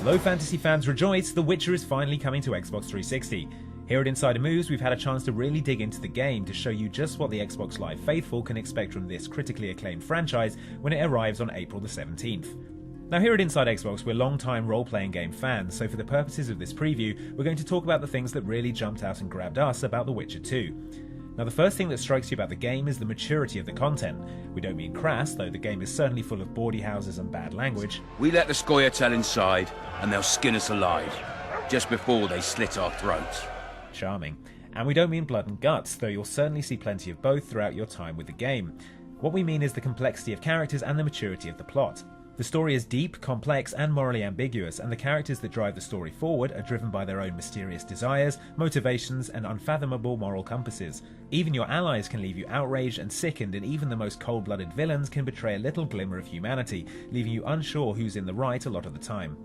Hello fantasy fans, rejoice! The Witcher is finally coming to Xbox 360. Here at Insider Moves, we've had a chance to really dig into the game to show you just what the Xbox Live faithful can expect from this critically acclaimed franchise when it arrives on April the 17th. Now here at Inside Xbox, we're long-time role-playing game fans, so for the purposes of this preview, we're going to talk about the things that really jumped out and grabbed us about The Witcher 2. Now the first thing that strikes you about the game is the maturity of the content. We don't mean crass, though the game is certainly full of bawdy houses and bad language. We let the Scoia'tael inside, and they'll skin us alive, just before they slit our throats. Charming. And we don't mean blood and guts, though you'll certainly see plenty of both throughout your time with the game. What we mean is the complexity of characters and the maturity of the plot. The story is deep, complex, and morally ambiguous, and the characters that drive the story forward are driven by their own mysterious desires, motivations, and unfathomable moral compasses. Even your allies can leave you outraged and sickened, and even the most cold-blooded villains can betray a little glimmer of humanity, leaving you unsure who's in the right a lot of the time.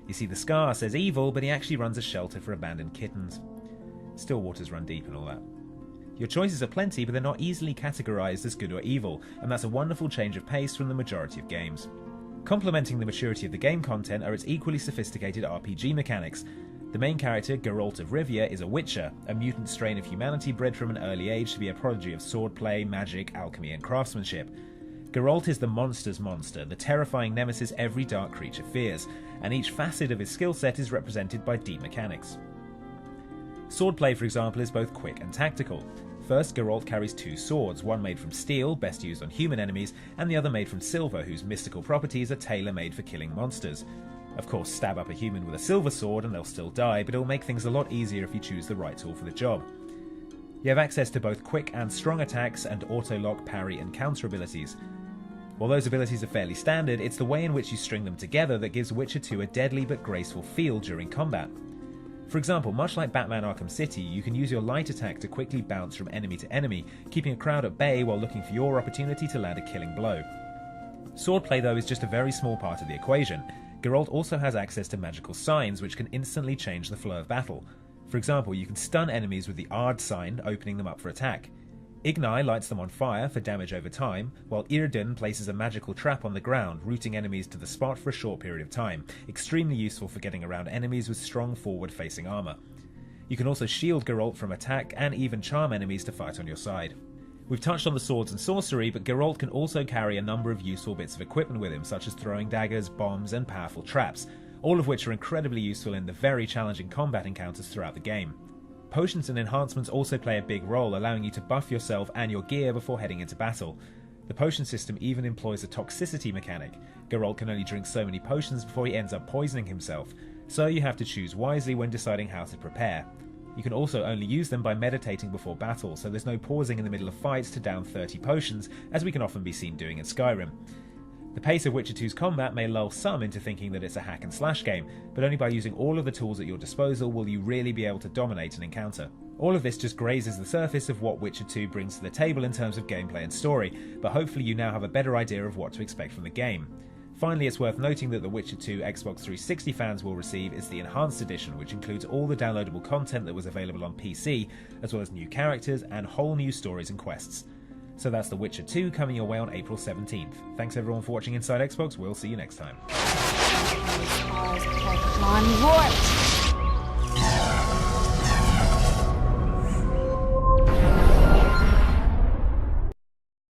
You see, the Scar says evil, but he actually runs a shelter for abandoned kittens. Still waters run deep and all that. Your choices are plenty, but they're not easily categorized as good or evil, and that's a wonderful change of pace from the majority of games. Complementing the maturity of the game content are its equally sophisticated RPG mechanics. The main character, Geralt of Rivia, is a Witcher, a mutant strain of humanity bred from an early age to be a prodigy of swordplay, magic, alchemy, and craftsmanship. Geralt is the monster's monster, the terrifying nemesis every dark creature fears, and each facet of his skill set is represented by deep mechanics. Swordplay, for example, is both quick and tactical. First, Geralt carries two swords, one made from steel, best used on human enemies, and the other made from silver, whose mystical properties are tailor-made for killing monsters. Of course, stab up a human with a silver sword and they'll still die, but it'll make things a lot easier if you choose the right tool for the job. You have access to both quick and strong attacks and auto-lock, parry, and counter abilities. While those abilities are fairly standard, it's the way in which you string them together that gives Witcher 2 a deadly but graceful feel during combat. For example, much like Batman Arkham City, you can use your light attack to quickly bounce from enemy to enemy, keeping a crowd at bay while looking for your opportunity to land a killing blow. Swordplay, though, is just a very small part of the equation. Geralt also has access to magical signs which can instantly change the flow of battle. For example, you can stun enemies with the Ard sign, opening them up for attack. Igni lights them on fire for damage over time, while Yrden places a magical trap on the ground, rooting enemies to the spot for a short period of time, extremely useful for getting around enemies with strong forward-facing armour. You can also shield Geralt from attack and even charm enemies to fight on your side. We've touched on the swords and sorcery, but Geralt can also carry a number of useful bits of equipment with him, such as throwing daggers, bombs, and powerful traps, all of which are incredibly useful in the very challenging combat encounters throughout the game. Potions and enhancements also play a big role, allowing you to buff yourself and your gear before heading into battle. The potion system even employs a toxicity mechanic. Geralt can only drink so many potions before he ends up poisoning himself, so you have to choose wisely when deciding how to prepare. You can also only use them by meditating before battle, so there's no pausing in the middle of fights to down 30 potions, as we can often be seen doing in Skyrim. The pace of Witcher 2's combat may lull some into thinking that it's a hack and slash game, but only by using all of the tools at your disposal will you really be able to dominate an encounter. All of this just grazes the surface of what Witcher 2 brings to the table in terms of gameplay and story, but hopefully you now have a better idea of what to expect from the game. Finally, it's worth noting that The Witcher 2 Xbox 360 fans will receive is the Enhanced Edition, which includes all the downloadable content that was available on PC, as well as new characters and whole new stories and quests. So that's The Witcher 2 coming your way on April 17th. Thanks everyone for watching Inside Xbox, we'll see you next time.